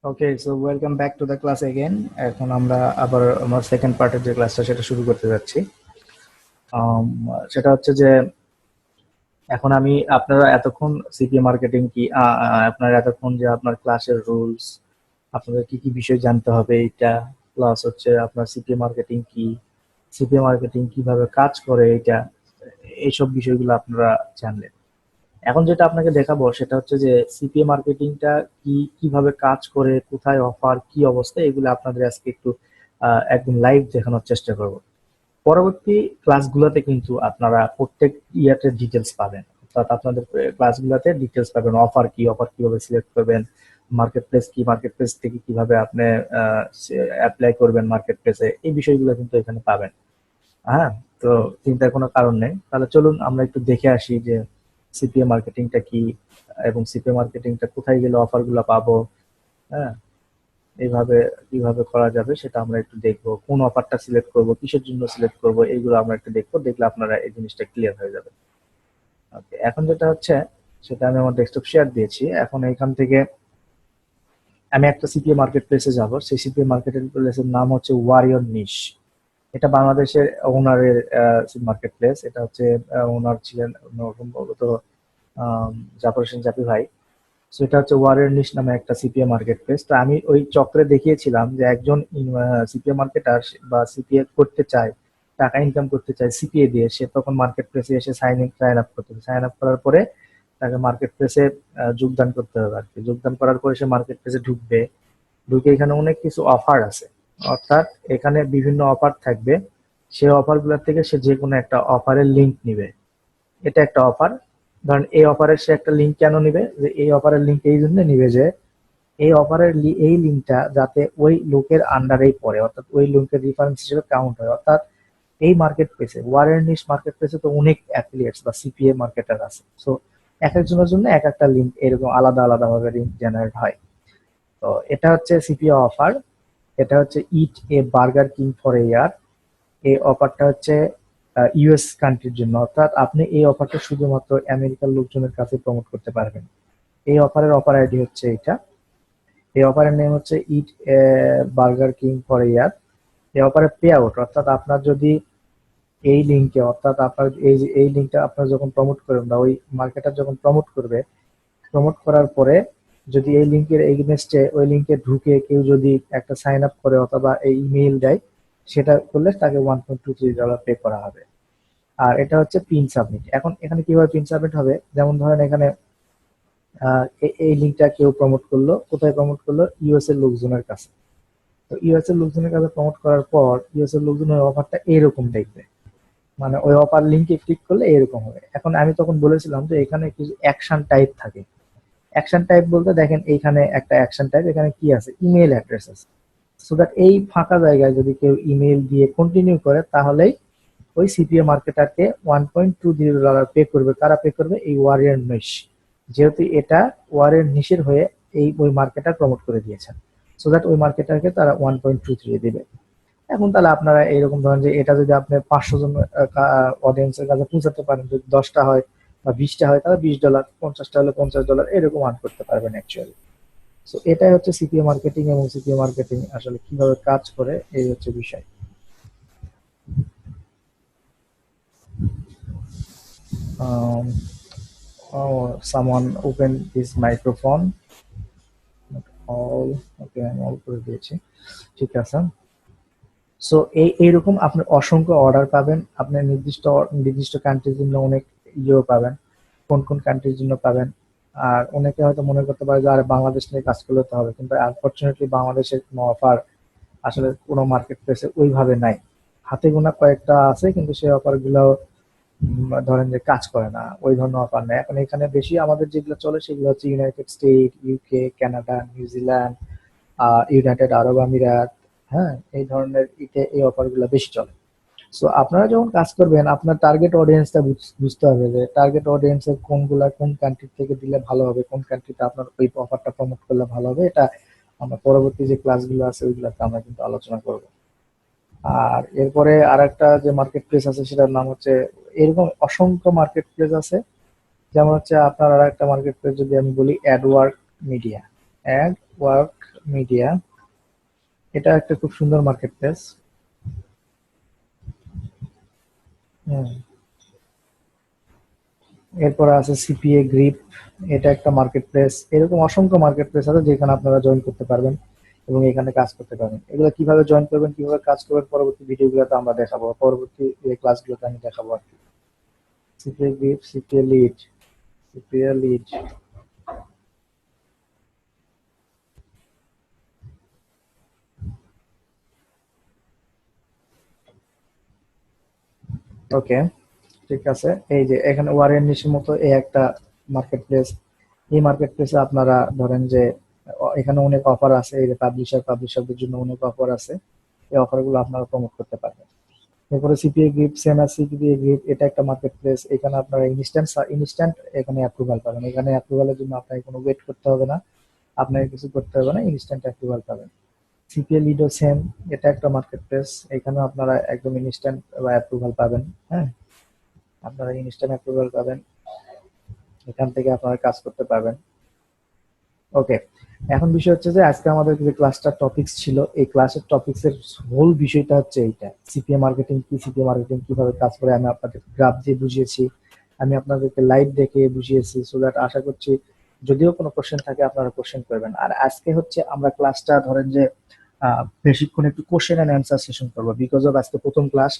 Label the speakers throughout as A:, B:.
A: Okay, so welcome back to the class again. এখন আমরা আবার আমার সেকেন্ড পার্টের যে ক্লাসটা সেটা শুরু করতে যাচ্ছি। আম, সেটা হচ্ছে যে এখন আমি আপনারা এতক্ষণ সিপি মার্কেটিং কি আপনারা এতক্ষণ যে আপনার ক্লাসের রুলস, আপনাদের কি কি বিষয় জানতে হবে এটা, প্লাস হচ্ছে আপনার সিপি মার্কেটিং কি, সিপি মার্কেটিং কিভাবে কাজ করে এটা, এইসব বিষয়গুলো আপনারা জানলেন। এখন যেটা আপনাকে দেখাবো সেটা হচ্ছে যে সিপিএ মার্কেটিংটা কি, কিভাবে কাজ করে, কোথায় অফার, কি অবস্থা, এগুলো আপনাদের আজকে একটু একদম লাইভ দেখানোর চেষ্টা করব। পরবর্তী ক্লাসগুলোতে কিন্তু আপনারা প্রত্যেক ইয়াতে ডিটেলস পাবেন, অর্থাৎ আপনাদের ক্লাসগুলোতে ডিটেলস পাবেন, অফার কি, অফার কিভাবে সিলেক্ট করবেন, মার্কেট প্লেস কি, মার্কেট প্লেস থেকে কিভাবে আপনি অ্যাপ্লাই করবেন মার্কেট প্লেসে, এই বিষয়গুলো কিন্তু এখানে পাবেন। হ্যাঁ, তো চিন্তার কোনো কারণ নেই। তাহলে চলুন আমরা একটু দেখে আসি যে সিপিএ মার্কেটিংটা কি এবং সিপিএ মার্কেটিংটা কোথায় গেলে অফার গুলা পাবো। হ্যাঁ, এইভাবে কিভাবে করা যাবে সেটা আমরা একটু দেখবো, কোন অফারটা সিলেক্ট করব, কিসের জন্য সিলেক্ট করব, এইগুলো আমরা একটু দেখবো, দেখলে আপনারা এই জিনিসটা ক্লিয়ার হয়ে যাবে। ওকে, এখন যেটা হচ্ছে সেটা আমি আমার ডেস্কটপ শেয়ার দিয়েছি। এখন এখান থেকে আমি একটা সিপিএ মার্কেট প্লেসে যাব। সেই সিপিএ মার্কেট প্লেসের নাম হচ্ছে ওয়ারিয়র নিশ। এটা বাংলাদেশের ওনারের মার্কেট প্লেস। এটা হচ্ছে ওনার ছিলেন সম্ভবত জাফর হোসেন জাফি ভাই। সো এটা হচ্ছে ওয়ারের নিশ নামে একটা সিপিএ মার্কেট প্লেস। তো আমি ওই চক্রে দেখিয়েছিলাম যে একজন সিপিএ মার্কেটার বা সিপিএ করতে চায়, টাকা ইনকাম করতে চায় সিপিএ দিয়ে, সে তখন মার্কেট প্লেসে এসে সাইন আপ করতে হবে। সাইন আপ করার পরে তাকে মার্কেট প্লেসে যোগদান করতে হবে আর কি। যোগদান করার পরে সে মার্কেট প্লেসে ঢুকবে। ঢুকে এখানে অনেক কিছু অফার আছে, অর্থাৎ এখানে বিভিন্ন অফার থাকবে। সেই অফার গুলোর থেকে সে যে কোনো একটা অফারের লিঙ্ক নিবে। এটা একটা অফার। ধরেন এই অফারের সে একটা লিঙ্ক কেন নিবে, যে এই অফারের লিঙ্ক এই জন্য নিবে যে এই অফারের এই লিঙ্কটা যাতে ওই লোকের আন্ডারেই পড়ে, অর্থাৎ ওই লিঙ্কের রেফারেন্স হিসেবে কাউন্ট হয়। অর্থাৎ এই মার্কেট প্লেসে, ওয়ারের নিশ মার্কেট প্লেসে তো অনেক অ্যাফিলিয়েটস বা সিপিএ মার্কেটার আছে। সো এক একজনের জন্য এক একটা লিঙ্ক এরকম আলাদা আলাদা ভাবে লিঙ্ক জেনারেট হয়। তো এটা হচ্ছে সিপিএ অফার। এটা হচ্ছে ইট এ বার্গার কিং ফর এ ইয়ার। এই অফারটা হচ্ছে ইউএস কান্ট্রির জন্য, অর্থাৎ আপনি এই অফারটা শুধুমাত্র আমেরিকার লোকজনের কাছে প্রমোট করতে পারবেন। এই অফারের অফার আইডি হচ্ছে এটা। এই অফারের নেম হচ্ছে ইট বার্গার কিং ফর ইয়ার। এই অফারের পে আউট, অর্থাৎ আপনার যদি এই লিঙ্কে, অর্থাৎ আপনার এই যে এই লিঙ্কটা আপনার যখন প্রমোট করবেন বা ওই মার্কেটার যখন প্রমোট করবে, প্রমোট করার পরে যদি এই লিঙ্কের এগেনস্টে ওই লিঙ্কে ঢুকে কেউ যদি একটা সাইন আপ করে অথবা এই ইমেইল দেয়, সেটা করলে তাকে $1.23 পে করা হবে। আর এটা হচ্ছে পিন সাবমিট। এখন এখানে কিভাবে পিন সাবমিট হবে, যেমন ধরেন এখানে এই লিঙ্কটা কেউ প্রমোট করলো, কোথায় প্রমোট করলো, ইউএস এর লোকজনের কাছে। তো ইউএস এর লোকজনের কাছে প্রমোট করার পর ইউএস এর লোকজন ওই অফারটা এরকম দেখবে, মানে ওই অফার লিঙ্কে ক্লিক করলে এরকম হবে। এখন আমি তখন বলেছিলাম যে এখানে কিছু অ্যাকশন টাইপ থাকে। অ্যাকশন টাইপ বলতে দেখেন এইখানে একটা অ্যাকশন টাইপ, এখানে কি আছে, ইমেল অ্যাড্রেস আছে। সো দ্যাট এই ফাঁকা জায়গায় যদি কেউ ইমেল দিয়ে কন্টিনিউ করে তাহলেই ওই সিপিএ মার্কেটারকে $1.20 পে করবে। কারা পে করবে, এই ওয়ারিয়র নিশ। যেহেতু এটা ওয়ারিয়র নিশের হয়ে এই ওই মার্কেটার প্রমোট করে দিয়েছেন, সো দ্যাট ওই মার্কেটারকে তারা 1.23 দিবে। এখন তাহলে আপনারা এইরকম ধরেন যে এটা যদি আপনি 500 জন অডিয়েন্সের কাছে পৌঁছাতে পারেন, যদি 10টা হয় বা 20টা হয় তাহলে $20, 50টা হলে $50, এরকম আর্ন করতে পারবেন অ্যাকচুয়ালি। সো এটাই হচ্ছে সিপিএ মার্কেটিং, এবং সিপিএ মার্কেটিং আসলে কিভাবে কাজ করে এই হচ্ছে বিষয়। um, someone open his microphone. Not all. Okay, আমি অল করে দিয়েছি। ঠিক আছে। সো এইরকম আপনি অসংখ্য অর্ডার পাবেন। আপনি নির্দিষ্ট নির্দিষ্ট কান্ট্রির জন্য অনেক ইয়েও পাবেন, কোন কোন কান্ট্রির জন্য পাবেন। আর অনেকে হয়তো মনে করতে পারে যে আরে বাংলাদেশ নিয়ে কাজ করলে তো হবে, কিন্তু আনফরচুনেটলি বাংলাদেশের কোনো অফার আসলে কোনো মার্কেট প্লেসে ওইভাবে নাই। হাতে গোনা কয়েকটা আছে, কিন্তু সেই অফার গুলো ধরেন যে কাজ করে না, ওই ধরনের অফার নেই। এখন এখানে বেশি আমাদের যেগুলো চলে সেগুলো হচ্ছে United State, UK, Canada, New Zealand, United আরব আমিরাত। হ্যাঁ, এই ধরনের এই অফার গুলো বেশি চলে। সো আপনারা যখন কাজ করবেন আপনার টার্গেট অডিয়েন্সটা বুঝতে হবে যে টার্গেট অডিয়েন্সের কোনগুলা কোন কান্ট্রি থেকে দিলে ভালো হবে, কোন কান্ট্রিতে আপনার ওই অফারটা প্রমোট করলে ভালো হবে। এটা আমরা পরবর্তী যে ক্লাসগুলো আছে ওইগুলোতে আমরা কিন্তু আলোচনা করব। আর এরপরে আরেকটা যে মার্কেট প্লেস আছে সেটার নাম হচ্ছে, এরকম অসংখ্য মার্কেট প্লেস আছে। যেমন হচ্ছে আপনার আর একটা মার্কেট প্লেস যদি আমি বলি, অ্যাডওয়ার্ক মিডিয়া। অ্যাডওয়ার্ক মিডিয়া, এটা একটা খুব সুন্দর মার্কেট প্লেস। এরপর আছে সিপিএ গ্রিপ, এটা একটা মার্কেট প্লেস। এরকম অসংখ্য মার্কেট প্লেস আছে যেখানে আপনারা জয়েন করতে পারবেন এবং এখানে কাজ করতে পারবেন। এগুলো কিভাবে জয়েন করবেন, কিভাবে কাজ করবেন পরবর্তী ভিডিওগুলোতে আমরা দেখাবো, পরবর্তী ক্লাসগুলোতে আমি দেখাবো আর কি। CPA grip, CPA lead, CPA lead. Okay, ঠিক আছে। এই যে এখানে ওয়ারেন নিশির মতো এই একটা মার্কেট প্লেস। এই মার্কেট প্লেসে আপনারা ধরেন যে এখানে অনেক অফার আছে, এই যে পাবলিশারদের জন্য অনেক অফার আছে, এই অফারগুলো আপনারা প্রমোট করতে পারবেন। এরপরে CPA grip, same as CPA grip, এটা একটা মার্কেট প্লেস। এখানে আপনারা ইনস্ট্যান্ট এখানে অ্যাপ্রুভাল পাবেন। এখানে অ্যাপ্রুভালের জন্য আপনাকে কোনো ওয়েট করতে হবে না, আপনাকে কিছু করতে হবে না, ইনস্ট্যান্ট অ্যাপ্রুভাল পাবেন। সিপিএ লিডও সেম, এটা একটা মার্কেট প্লেস। এখানে আপনারা একদম ইনস্ট্যান্ট অ্যাপ্রুভাল পাবেন। হ্যাঁ, আপনারা ইনস্ট্যান্ট অ্যাপ্রুভাল পাবেন, এখান থেকে আপনারা কাজ করতে পারবেন। ওকে, এখন বিষয় হচ্ছে যে আজকে আমাদের যে ক্লাসটা টপিকস ছিল, এই ক্লাসের টপিকস এর হোল বিষয়টা হচ্ছে এইটা, সিপিএ মার্কেটিং কি, সিপিএ মার্কেটিং কিভাবে কাজ করে আমি আপনাদের গ্রাফ দিয়ে বুঝিয়েছি, আমি আপনাদেরকে লাইভ দেখে বুঝিয়েছি। সো দ্যাট আশা করছি যদিও কোনো কোশ্চেন থাকে আপনারা কোশ্চেন করবেন। আর আজকে হচ্ছে আমরা ক্লাসটা ধরেন যে বেশিক্ষণ একটু কোশ্চেন এন্ড অ্যান্সার সেশন করবো, বিকজ অফ আজকে প্রথম ক্লাস,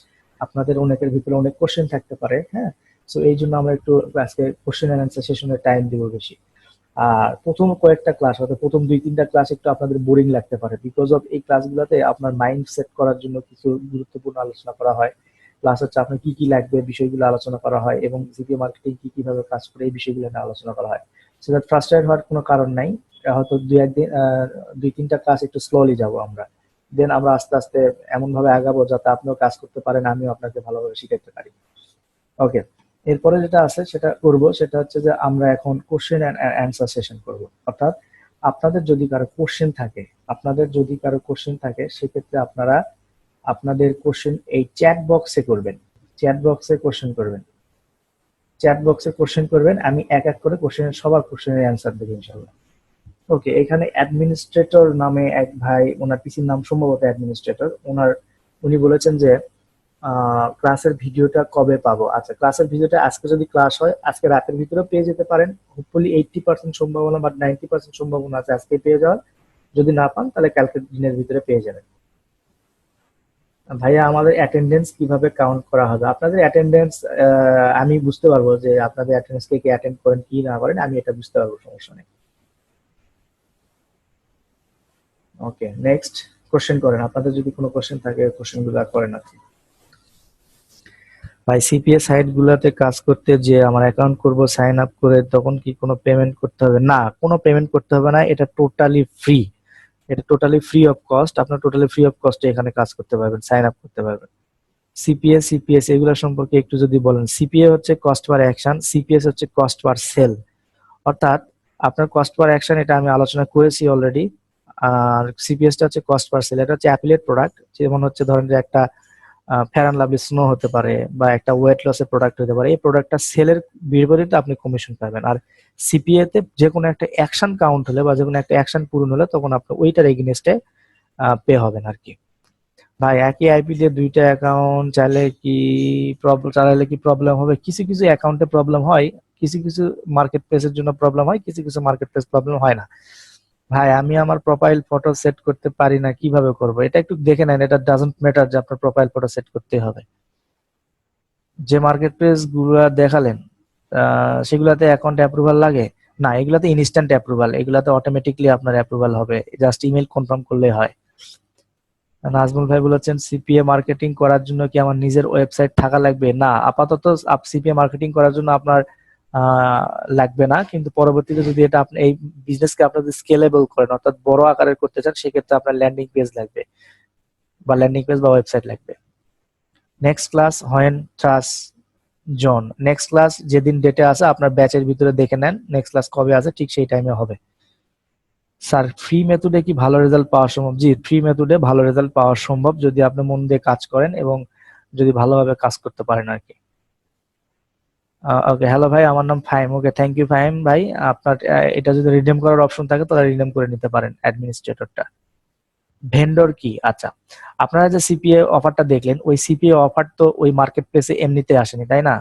A: আপনাদের অনেকের ভিতরে অনেক কোশ্চেন থাকতে পারে। হ্যাঁ, সো এই জন্য আমরা একটু আজকে কোশ্চেন এন্ড অ্যান্সার সেশনের টাইম দিব বেশি। আর প্রথম কয়েকটা ক্লাস, অর্থাৎ প্রথম 2-3টা ক্লাস একটু আপনাদের বোরিং লাগতে পারে, বিকজ অফ এই ক্লাসগুলোতে আপনার মাইন্ড সেট করার জন্য কিছু গুরুত্বপূর্ণ আলোচনা করা হয়। প্লাস হচ্ছে আপনার কি কি লাগবে বিষয়গুলো আলোচনা করা হয়, এবং সিপিএ মার্কেটিং কি কিভাবে কাজ করে এই বিষয়গুলো নিয়ে আলোচনা করা হয়। সো দ্যাট ফ্রাস্ট্রেটেড হওয়ার কোনো কারণ নাই। হয়তো 2-3টা ক্লাস একটু স্লোলি যাব আমরা, দেন আমরা আস্তে আস্তে এমন ভাবে আগাবো যাতে আপনিও কাজ করতে পারেন, আমিও আপনাকে ভালোভাবে শিখাতে পারি। ওকে, এরপরে যেটা আছে সেটা করব, সেটা হচ্ছে যে আমরা এখন কোশ্চেন এন্ড অ্যান্সার সেশন করব। অর্থাৎ আপনাদের যদি কারো কোশ্চেন থাকে সেক্ষেত্রে আপনারা আপনাদের কোশ্চেন এই চ্যাট বক্সে করবেন, চ্যাট বক্সে কোশ্চেন করবেন, চ্যাট বক্সে কোশ্চেন করবেন। আমি এক এক করে সবার কোশ্চেনের অ্যান্সার দেবো ইনশাল্লাহ। ওকে, এখানে অ্যাডমিনিস্ট্রেটর নামে এক ভাই, ওনার পিসির নাম সম্ভবত অ্যাডমিনিস্ট্রেটর, উনি বলেছেন যে ক্লাসের ভিডিওটা কবে পাবো। আচ্ছা, ক্লাসের ভিডিওটা আজকে যদি ক্লাস হয় আজকে রাতের ভিতরেও পেয়ে যেতে পারেন। হোপফুলি 80% সম্ভাবনা বা 90% সম্ভাবনা আছে আজকে পেয়ে যাওয়ার। যদি না পান তাহলে কালকে দিনের ভিতরে পেয়ে যাবেন। ভাইয়া, আমাদের অ্যাটেন্ডেন্স কিভাবে কাউন্ট করা হবে? আপনাদের অ্যাটেন্ডেন্স আমি বুঝতে পারবো যে আপনাদের অ্যাটেন্ডেন্স কে কি অ্যাটেন্ড করেন কি না করেন, আমি এটা বুঝতে পারবো, সমস্যা নেই। ওকে, নেক্সট কোশ্চেন করেন, আপনাদের যদি কোনো কোশ্চেন থাকে কোশ্চেন গুলো করেন আর কি। ভাই, সিপিএ সাইট গুলাতে কাজ করতে যে আমার অ্যাকাউন্ট করব সাইন আপ করে, তখন কি কোনো পেমেন্ট করতে হবে? না, কোনো পেমেন্ট করতে হবে না, এটা টোটালি ফ্রি। এটা টোটালি ফ্রি অফ কস্ট, আপনার টোটালি ফ্রি অফ কস্টে এখানে কাজ করতে পারবেন, সাইন আপ করতে পারবেন। সিপিএ, সিপিএস এগুলো সম্পর্কে একটু যদি বলেন। সিপিএ হচ্ছে কস্ট পার অ্যাকশন, সিপিএস হচ্ছে কস্ট পার সেল। অর্থাৎ আপনার কস্ট পার অ্যাকশন, এটা আমি আলোচনা করেছি অলরেডি। আর সিপিএস টা হচ্ছে কস্ট পার সেল, এটা হচ্ছে অ্যাফিলিয়েট প্রোডাক্ট। যেমন হচ্ছে ধরেন যে একটা ফেয়ার অ্যান্ড লাভলি স্নো হতে পারে, বা একটা ওয়েট লসের প্রোডাক্ট হতে পারে, এই প্রোডাক্টটা সেলের বিপরীতে আপনি কমিশন পাবেন। আর সিপিএ তে যে কোনো একটা অ্যাকশন কাউন্ট হলে বা যে কোনো একটা অ্যাকশন পূরণ হলে তখন আপনি ওইটার এগেইনস্টে পে হবেন আর কি। ভাই, একই আইপি দিয়ে দুইটা অ্যাকাউন্ট চালালে কি প্রবলেম হবে? কিছু কিছু অ্যাকাউন্টে প্রবলেম হয়, কিছু কিছু মার্কেট প্লেসের জন্য প্রবলেম হয়, কিছু কিছু মার্কেট প্লেস প্রবলেম হয় না। ভাই, আমি আমার প্রোফাইল ফটো সেট করতে পারি না, কিভাবে করব? এটা একটু দেখে নেন, এটা ডাজন্ট ম্যাটার যে আপনার প্রোফাইল ফটো সেট করতে হবে। যে মার্কেট প্লেস গুলা দেখালেন সেগুলাতে অ্যাকাউন্ট অ্যাপ্রুভাল লাগে? না, এগুলাতে ইনস্ট্যান্ট অ্যাপ্রুভাল, এগুলাতে অটোমেটিকলি আপনার অ্যাপ্রুভাল হবে, জাস্ট ইমেল কনফার্ম করলেই হয়। নাজমুল ভাই বলেছেন, সিপিএ মার্কেটিং করার জন্য কি আমার নিজের ওয়েবসাইট থাকা লাগবে? না, আপাতত সিপিএ মার্কেটিং করার জন্য আপনার আহ, লাগবে না, কিন্তু পরবর্তীতে যদি এটা আপনি এই বিজনেসকে আপনার স্কেলেবল করেন, অর্থাৎ বড় আকারের করতে চান, সেক্ষেত্রে আপনার ল্যান্ডিং পেজ লাগবে, বা ল্যান্ডিং পেজ বা ওয়েবসাইট লাগবে। নেক্সট ক্লাস হোয়েন ট্রাস জন, নেক্সট ক্লাস যেদিন ডেটে আছে আপনার ব্যাচের ভিতরে দেখে নেন নেক্সট ক্লাস কবে আছে, ঠিক সেই টাইমে হবে। স্যার, ফ্রি মেথডে কি ভালো রেজাল্ট পাওয়া সম্ভব? জি, ফ্রি মেথডে ভালো রেজাল্ট পাওয়া সম্ভব যদি আপনি মন দিয়ে কাজ করেন এবং যদি ভালোভাবে কাজ করতে পারেন আর কি। ওকে, হ্যালো ভাই, আমার নাম ফাহিম। ওকে, থ্যাংক ইউ ফাহিম ভাই। আপনার এটা যদি রিডিম করার অপশন থাকে তাহলে রিডিম করে নিতে পারেন অ্যাডমিনিস্ট্রেটরটা। ভেন্ডর কি? আচ্ছা, আপনারা যে সিপিএ অফারটা দেখলেন, ওই সিপিএ অফার তো ওই মার্কেট প্লেসে এমনিতে আসেনি, তাই না?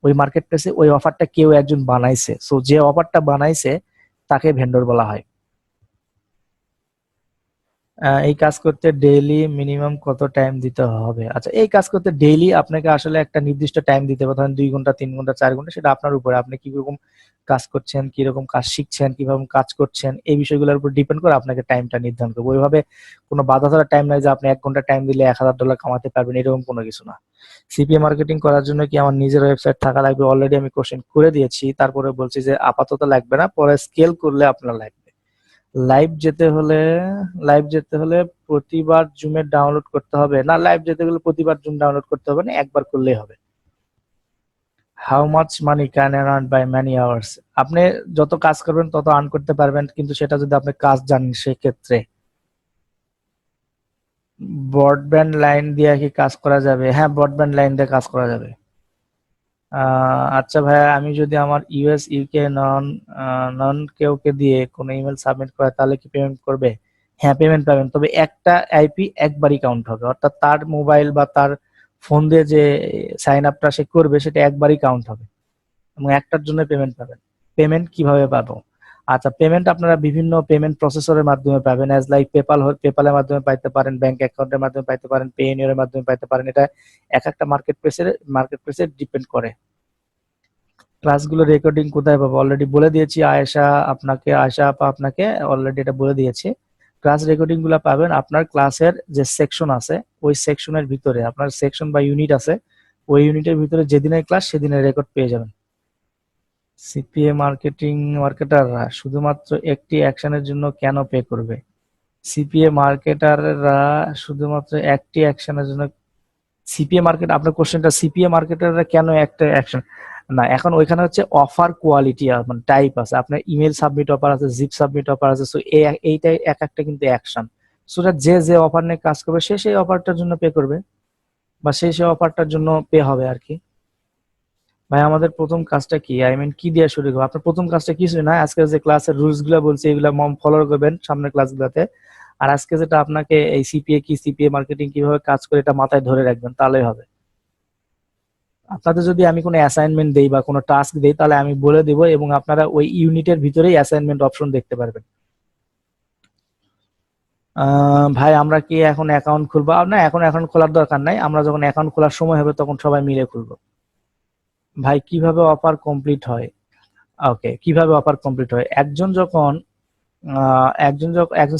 A: ওই মার্কেট প্লেসে ওই অফারটা কেউ একজন বানাইছে। সো যে অফারটা বানাইছে তাকে ভেন্ডর বলা হয়। এই কাজ করতে ডেইলি মিনিমাম কত টাইম দিতে হবে? আচ্ছা, এই কাজ করতে ডেইলি আপনাকে আসলে একটা নির্দিষ্ট টাইম দিতে হবে, ধরেন 2 ঘন্টা, 3 ঘন্টা, 4 ঘন্টা, সেটা আপনার উপরে। আপনি কিরকম কাজ করছেন, কিরকম কাজ শিখছেন, কিভাবে কাজ করছেন, এই বিষয়গুলোর উপর ডিপেন্ড করে আপনাকে টাইমটা নির্ধারণ করবো। ওইভাবে কোনো বাধা ধরা টাইম নাই যে আপনি 1 ঘন্টা টাইম দিলে $1000 কামাতে পারবেন, এরকম কোনো কিছু না। সিপিএ মার্কেটিং করার জন্য কি আমার নিজের ওয়েবসাইট থাকা লাগবে? অলরেডি আমি কোশ্চেন করে দিয়েছি, তারপরে বলছি যে আপাতত লাগবে না, পরে স্কেল করলে আপনার লাগবে। লাইভ যেতে হলে লাইভ যেতে হলে প্রতিবার জুমের ডাউনলোড করতে হবে না? লাইভ যেতে গেলে প্রতিবার জুম ডাউনলোড করতে হবে না, একবার করলেই হবে। How much money can earn by many hours? আপনি যত কাজ করবেন তত আর্ন করতে পারবেন, কিন্তু সেটা যদি আপনি কাজ জানেন সেক্ষেত্রে। ব্রডব্যান্ড লাইন দিয়ে কি কাজ করা যাবে? হ্যাঁ, ব্রডব্যান্ড লাইন দিয়ে কাজ করা যাবে। আচ্ছা ভাইয়া, আমি যদি আমার ইউএস ইউকে নন কেউকে দিয়ে কোনো ইমেল সাবমিট করে তাহলে কি পেমেন্ট করবে? হ্যাঁ, পেমেন্ট পাবেন, তবে একটা আইপি একবারই কাউন্ট হবে, অর্থাৎ তার মোবাইল বা তার ফোন দিয়ে যে সাইন আপটা সে করবে সেটা একবারই কাউন্ট হবে এবং একটার জন্য পেমেন্ট পাবেন। পেমেন্ট কিভাবে পাবো? আচ্ছা, পেমেন্ট আপনারা বিভিন্ন পেমেন্ট প্রসেসরের মাধ্যমে পাবেন, অ্যাজ লাইক পেপালের মাধ্যমে পাইতে পারেন, ব্যাংক অ্যাকাউন্টের মাধ্যমে পাইতে পারেন, পেইনিয়রের মাধ্যমে পাইতে পারেন। এটা এক একটা মার্কেট প্লেসে ডিপেন্ড করে। ক্লাসগুলো রেকর্ডিং কোথায় পাবো? অলরেডি বলে দিয়েছি আয়েশা আপা আপনাকে অলরেডি এটা বলে দিয়েছি। ক্লাস রেকর্ডিং গুলা পাবেন আপনার ক্লাসের যে সেকশন আছে ওই সেকশনের ভিতরে। আপনার সেকশন বা ইউনিট আছে, ওই ইউনিটের ভিতরে যেদিনের ক্লাস সেদিনের রেকর্ড পেয়ে যাবেন। সিপিএ মার্কেটাররা শুধুমাত্র একটি অ্যাকশনের জন্য কেন পে করবে? সিপিএ মার্কেটাররা শুধুমাত্র একটি অ্যাকশনের জন্য। সিপিএ মার্কেট, আপনার কোশ্চেনটা সিপিএ মার্কেটাররা কেন একটা অ্যাকশন? না, এখন ওইখানে হচ্ছে অফার কোয়ালিটি মানে টাইপ আছে, আপনার ইমেল সাবমিট অফার আছে, জিপ সাবমিট অফার আছে। সো এইটাই এক একটা কিন্তু অ্যাকশন। সো যে যে অফার নিয়ে কাজ করবে সে সেই অফারটার জন্য পে করবে, বা সেই অফারটার জন্য পে হবে আর কি। ভাই, আমাদের প্রথম কাজটা কি? আই মিন কি দিয়ে শুরু করবো? আপনার প্রথম কাজটা কিছুই না, আজকে যে ক্লাসের রুলস গুলো বলছি এগুলো মম ফলো করবেন সামনের ক্লাসগুলোতে। আর আজকে যেটা আপনাকে এই সিপিএ কি, সিপিএ মার্কেটিং কিভাবে কাজ করে এটা মাথায় ধরে রাখবেন, তাহলেই হবে। আপনাদের যদি আমি কোনো অ্যাসাইনমেন্ট দেই বা কোনো টাস্ক দেই তাহলে আমি বলে দিব এবং আপনারা ওই ইউনিটের ভিতরেই অ্যাসাইনমেন্ট অপশন দেখতে পারবেন। ভাই, আমরা কি এখন অ্যাকাউন্ট খুলবো? না, এখন অ্যাকাউন্ট খোলার দরকার নাই, আমরা যখন অ্যাকাউন্ট খোলার সময় হবে তখন সবাই মিলে খুলবো। ভাই, কিভাবে অফার কমপ্লিট হয়? ওকে, কিভাবে অফার কমপ্লিট হয়? একজন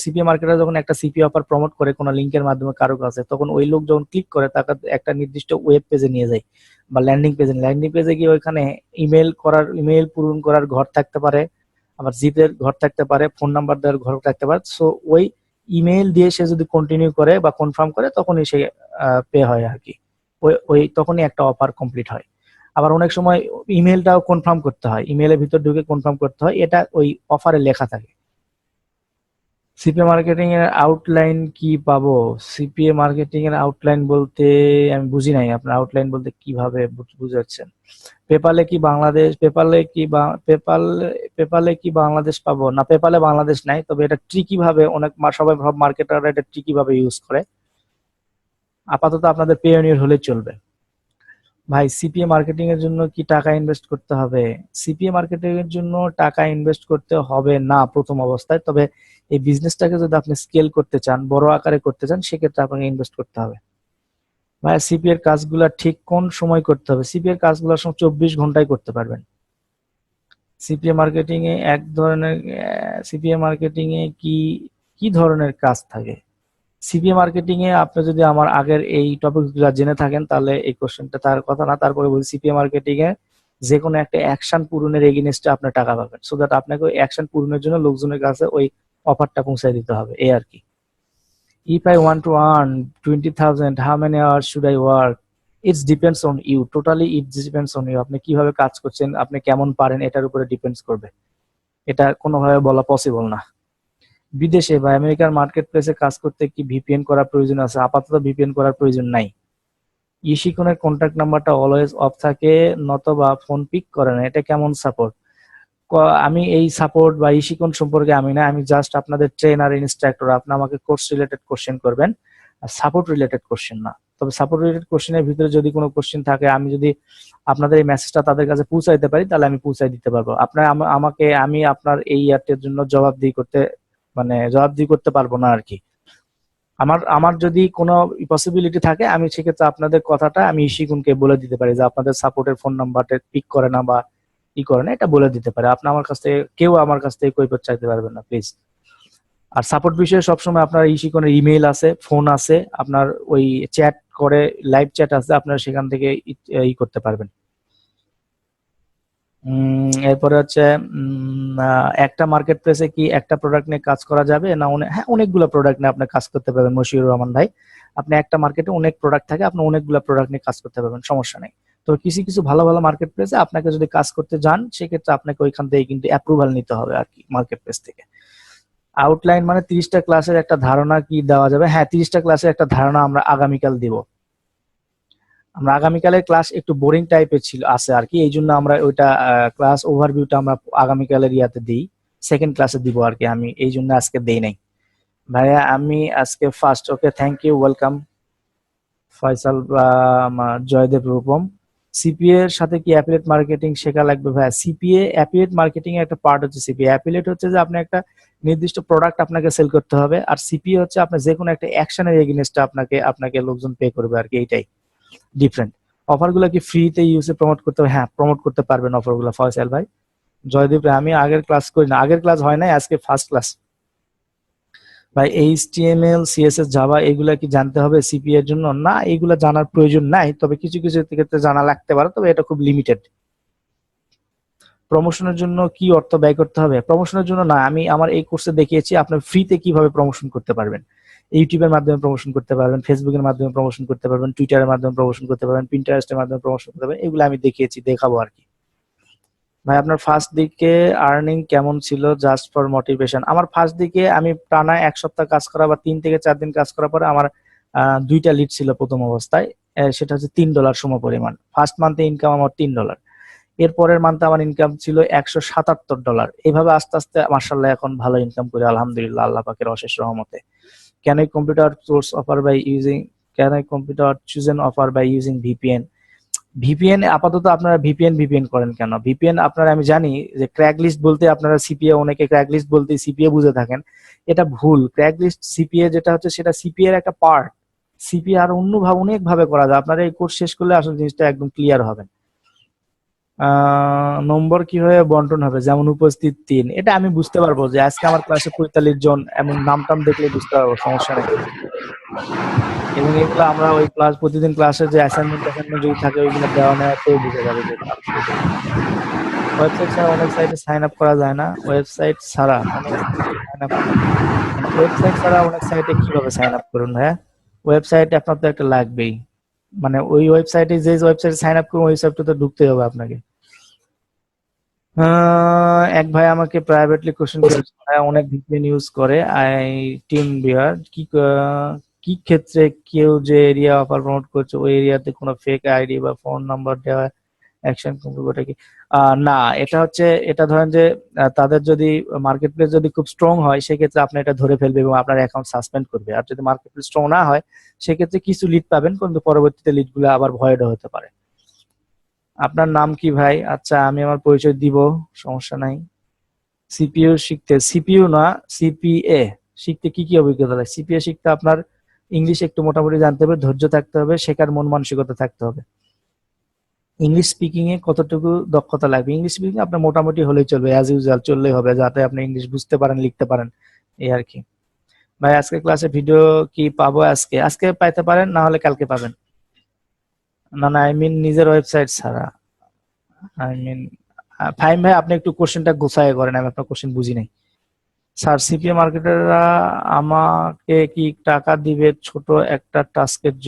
A: সিপিএ মার্কেটার যখন একটা সিপিএ অফার প্রমোট করে কোনো লিঙ্কের মাধ্যমে কারো কাছে, তখন ওই লোক যখন ক্লিক করে তাকে একটা নির্দিষ্ট ওয়েব পেজে নিয়ে যায় বা ল্যান্ডিং পেজে গিয়ে ওইখানে ইমেল পূরণ করার ঘর থাকতে পারে, আবার জিপের ঘর থাকতে পারে, ফোন নাম্বার দেওয়ার ঘর থাকতে পারে। সো ওই ইমেল দিয়ে সে যদি কন্টিনিউ করে বা কনফার্ম করে তখনই সে পে হয় আর কি। ওই ওই তখনই একটা অফার কমপ্লিট হয়। আবার অনেক সময় ইমেলটাও কনফার্ম করতে হয়, ইমেলের ভিতর ঢুকে কনফার্ম করতে হয়, এটা ওই অফারে লেখা থাকে। সিপিএ মার্কেটিং এর আউটলাইন কি পাবো? সিপিএ মার্কেটিং এর আউটলাইন বলতে আমি বুঝি নাই, আপনার আউটলাইন বলতে কিভাবে বুঝাচ্ছেন? পেপালে কি বাংলাদেশ পেপালে কি বা- পেপাল পেপালে কি বাংলাদেশ পাবো? না, পেপালে বাংলাদেশ নাই, তবে এটা ট্রিকি ভাবে অনেক সবাই সব মার্কেটাররা এটা ট্রিকি ভাবে ইউজ করে। আপাতত আপনাদের পেওনিয়র হলে চলবে। ভাই, সিপিএ মার্কেটিং এর জন্য কি টাকা ইনভেস্ট করতে হবে? সিপিএ মার্কেটিং এর জন্য টাকা ইনভেস্ট করতে হবে না প্রথম অবস্থায়, তবে এই বিজনেসটাকে যদি আপনি স্কেল করতে চান, বড় আকারে করতে চান, সেক্ষেত্রে আপনাকে ইনভেস্ট করতে হবে। ভাই, সিপিএ এর কাজগুলা ঠিক কোন সময় করতে হবে? সিপিএ এর কাজগুলো 24 ঘন্টায় করতে পারবেন। সিপিএ মার্কেটিং এ এক ধরনের সিপিএ মার্কেটিং এ কি কি ধরনের কাজ থাকে? সিপিএ মার্কেটিং এ আপনি যদি আমার আগের এই টপিকগুলো জেনে থাকেন তাহলে এই কোশ্চেনটা তার কথা না, তারপরে বলছি সিপিএ মার্কেটিং এ যে কোনো একটা অ্যাকশন পূরণের এগেইনস্টে আপনি টাকা পাবেন, সো দ্যাট আপনাকে ওই অ্যাকশন পূরণের জন্য লোকজনের কাছে ওই অফারটা পৌঁছে দিতে হবে, এই আর কি। If I want to earn 20,000, how many hours should I work? It's depends on you, totally it depends on you. আপনি কিভাবে কাজ করছেন, আপনি কেমন পারেন, এটার উপরে ডিপেন্ডস করবে। এটা কোনোভাবে বলা পসিবল না। বিদেশে বা আমেরিকার মার্কেট প্লেসে কাজ করতে কি ভিপিএন করার প্রয়োজন আছে? আপাতত ভিপিএন করার প্রয়োজন নাই। ইশিকনের কন্ট্যাক্ট নাম্বারটা অলওয়েজ অফ থাকে নতবা ফোন পিক করে না, এটা কেমন সাপোর্ট? আমি এই সাপোর্ট বা ইশিকন সম্পর্কে আমি না, আমি জাস্ট আপনাদের ট্রেনার ইনস্ট্রাক্টর। আপনি আমাকে কোর্স রিলেটেড কোশ্চেন করবেন, আর সাপোর্ট রিলেটেড কোশ্চেন না। তবে সাপোর্ট রিলেটেড কোশ্চেনের ভিতরে যদি কোনো কোশ্চেন থাকে, আমি যদি আপনাদের এই মেসেজটা তাদের কাছে পৌঁছাইতে পারি, তাহলে আমি পৌঁছাই দিতে পারবো। আপনার আমাকে, আমি আপনার এই ইয়ারটির জন্য জবাবদিহি করতে, মানে জবাবদিহি করতে পারবো না আর কি। আমার আমার যদি কোনো পসিবিলিটি থাকে, আমি সেক্ষেত্রে আপনাদের কথাটা আমি ইশিকুনকে বলে দিতে পারি যে আপনাদের সাপোর্টের ফোন নাম্বারটা পিক করে না বা ই করে না, এটা বলে দিতে পারে। আপনি আমার কাছ থেকে, কেউ আমার কাছ থেকে কৈফিয়ত চাইতে পারবেন না প্লিজ। আর সাপোর্ট বিষয়ে সবসময় আপনার ইশিকনের ইমেইল আছে, ফোন আছে, আপনার ওই চ্যাট করে, লাইভ চ্যাট আছে, আপনারা সেখান থেকে করতে পারবেন। এরপরে হচ্ছে একটা মার্কেট প্লেসে কি একটা প্রোডাক্ট নিয়ে কাজ করা যাবে না হ্যাঁ, অনেকগুলো প্রোডাক্ট নিয়ে আপনি কাজ করতে পারবেন মশিউর রহমান ভাই। আপনি একটা মার্কেটে অনেক প্রোডাক্ট থাকে, আপনি অনেকগুলো প্রোডাক্ট নিয়ে কাজ করতে পারবেন, সমস্যা নেই। তো কিছু কিছু ভালো ভালো মার্কেট প্লেসে আপনাকে যদি কাজ করতে যান, সেক্ষেত্রে আপনাকে ওইখান থেকে কিন্তু অ্যাপ্রুভাল নিতে হবে আর কি, মার্কেট প্লেস থেকে। আউটলাইন মানে 30টা ক্লাসের একটা ধারণা কি দেওয়া যাবে? হ্যাঁ, 30টা ক্লাসের একটা ধারণা আমরা আগামীকাল দিব। আমরা আগামীকালের ক্লাস একটু বোরিং টাইপের ছিল আছে আর কি, এই জন্য আমরা ওইটা ক্লাস ওভারভিউটা আমরা আগামীকালের ইয়াতে দিই, সেকেন্ড ক্লাসে দিব আর কি। আমি এই জন্য আজকে দেই নাই। ভাইয়া আমি আজকে first. Okay, thank you, welcome Faisal বা জয়দেব রূপম। সিপিএ এর সাথে কি অ্যাফিলিয়েট মার্কেটিং শেখা লাগবে? ভাইয়া সিপিএ অ্যাফিলিয়েট মার্কেটিং এর একটা পার্ট হচ্ছে সিপিএ। অ্যাফিলিয়েট হচ্ছে যে আপনি একটা নির্দিষ্ট প্রোডাক্ট আপনাকে সেল করতে হবে, আর সিপিএ হচ্ছে আপনি যে কোনো একটা অ্যাকশনের এগেইনস্টে আপনাকে আপনাকে লোকজন পে করবে আর কি, এইটাই ডিফারেন্ট। অফার গুলা কি ফ্রিতে ইউজে প্রমোট করতে হবে? হ্যাঁ, প্রমোট করতে পারবেন অফার গুলা ফয়সাল ভাই। জয়দীপ ভাই, আমি আগের ক্লাস করি না, আগের ক্লাস হয় নাই, আজকে ফার্স্ট ক্লাস। ভাই এইচটিএমএল সিএসএস জাভা এগুলা কি জানতে হবে সিপি এর জন্য? না, এগুলা জানার প্রয়োজন নাই, তবে কিছু কিছু ক্ষেত্রে জানা লাগতে পারে, তবে এটা খুব লিমিটেড। প্রমোশনের জন্য কি অর্থ ব্যয় করতে হবে? প্রমোশনের জন্য না, আমি আমার এই কোর্সে দেখিয়েছি আপনার ফ্রিতে কিভাবে প্রমোশন করতে পারবেন। ইউটিউবের মাধ্যমে প্রমোশন করতে পারবেন, ফেসবুকের মাধ্যমে প্রমোশন করতে পারবেন, টুইটারের মাধ্যমে প্রমোশন করতে পারবেন, পিন্টারেস্টের মাধ্যমে প্রমোশন করতে পারবেন, এগুলো আমি দেখিয়েছি, দেখাবো আর কি। ভাই আপনার ফার্স্ট দিকে আর্নিং কেমন ছিল? Just for motivation. আমার ফার্স্ট দিকে আমি টানা 1 সপ্তাহ কাজ করা বা 3 থেকে 4 দিন কাজ করার পরে আমার 2টা লিড ছিল প্রথম অবস্থায়। সেটা হচ্ছে $3 সম পরিমাণ। ফার্স্ট মান্থে ইনকাম আমার $3। এর পরের মান্থে আমার ইনকাম ছিল $177। এইভাবে আস্তে আস্তে মার্শাল্লাহ এখন ভালো ইনকাম করি আলহামদুলিল্লাহ, আল্লাহ পাকের অশেষ রহমতে। Can I computer source offer by using, can I computer chosen offer by using VPN? VPN আপাতত আপনারা ভিপিএন করেন কেন? ভিপিএন আপনারা, আমি জানি যে ক্র্যাক লিস্ট বলতে আপনারা সিপিএ, অনেকে ক্র্যাক লিস্ট বলতে সিপিএ বুঝে থাকেন, এটা ভুল। ক্র্যাক লিস্ট সিপিএ যেটা হচ্ছে সেটা সিপিএ এর একটা পার্ট। সিপিএ আর অনেক ভাবে করা যায়, আপনারা এই কোর্স শেষ করলে আসলে জিনিসটা একদম ক্লিয়ার হবে। নম্বর কিভাবে বন্টন হবে? যেমন উপস্থিত 3, এটা আমি বুঝতে পারবো যে আজকে আমার ক্লাসে 45 জন, এমন নাম টাম দেখলে বুঝতে পারবো, সমস্যা নেই। এবং এগুলো আমরা ওই ক্লাস, প্রতিদিন ক্লাসে যে অ্যাসাইনমেন্ট যদি থাকে ওইগুলো দেওয়া নেওয়াতেও বুঝে যাবে যে ওয়েবসাইট ছাড়া অনেক সাইটে সাইন আপ করা যায় না? ওয়েবসাইট ছাড়া অনেক সাইন আপ, ওয়েবসাইট ছাড়া অনেক সাইটে কিভাবে সাইন আপ করুন ভাইয়া? ওয়েবসাইট আপনার তো একটা লাগবেই, মানে ওই ওয়েবসাইটে, যে ওয়েবসাইটে সাইন আপ করুন ওই ওয়েবসাইটে ঢুকতে হবে আপনাকে। এক ভাই আমাকে প্রাইভেটলি কোশ্চেন করেছে, ভাই অনেক ভিপিএন ইউজ করে আই টিম বিয়ার, কি ক্ষেত্রে কেউ যে এরিয়া অফার প্রমোট করছে ওই এরিয়াতে কোনো ফেক আইডি বা ফোন নাম্বার দেওয়া অ্যাকশন কম্পিউটার কি? না, এটা হচ্ছে, এটা ধরেন যে তাদের যদি মার্কেট প্লেস যদি খুব স্ট্রং হয়, সেক্ষেত্রে আপনি এটা ধরে ফেলবে এবং আপনার অ্যাকাউন্ট সাসপেন্ড করবে। আর যদি মার্কেট প্লেস স্ট্রং না হয়, সেক্ষেত্রে কিছু লিড পাবেন, কিন্তু পরবর্তীতে লিড গুলো আবার ভয়েড হতে পারে। আপনার নাম কি ভাই? আচ্ছা, আমি আমার পরিচয় দিব, সমস্যা নাই। সিপিইউ শিখতে, সিপিইউ না সিপিএ শিখতে কি কি অভিজ্ঞতা লাগে? সিপিএ শিখতে আপনার ইংলিশ একটু মোটামুটি জানতে হবে, ধৈর্য থাকতে হবে, শেখার মন মানসিকতা থাকতে হবে। ইংলিশ স্পিকিং এ কতটুকু দক্ষতা লাগবে? ইংলিশ স্পিকিং আপনার মোটামুটি হলেই চলবে, অ্যাজ ইউজুয়াল চললেই হবে, যাতে আপনি ইংলিশ বুঝতে পারেন, লিখতে পারেন, এই আর কি। ভাই আজকে ক্লাসে ভিডিও কি পাবো? আজকে আজকে পাইতে পারেন, না হলে কালকে পাবেন। না না, আই মিন নিজের ওয়েবসাইট ছাড়া, আই মিন ফাইম ভাই, আপনি একটু কোশ্চেনটা গোছায় করেন, আমি আপনার কোশ্চেন বুঝি নাই। স্যার সিপিএ মার্কেটাররা আমাকে কি টাকা দিবে ছোট একটা টাস্কের জন্য?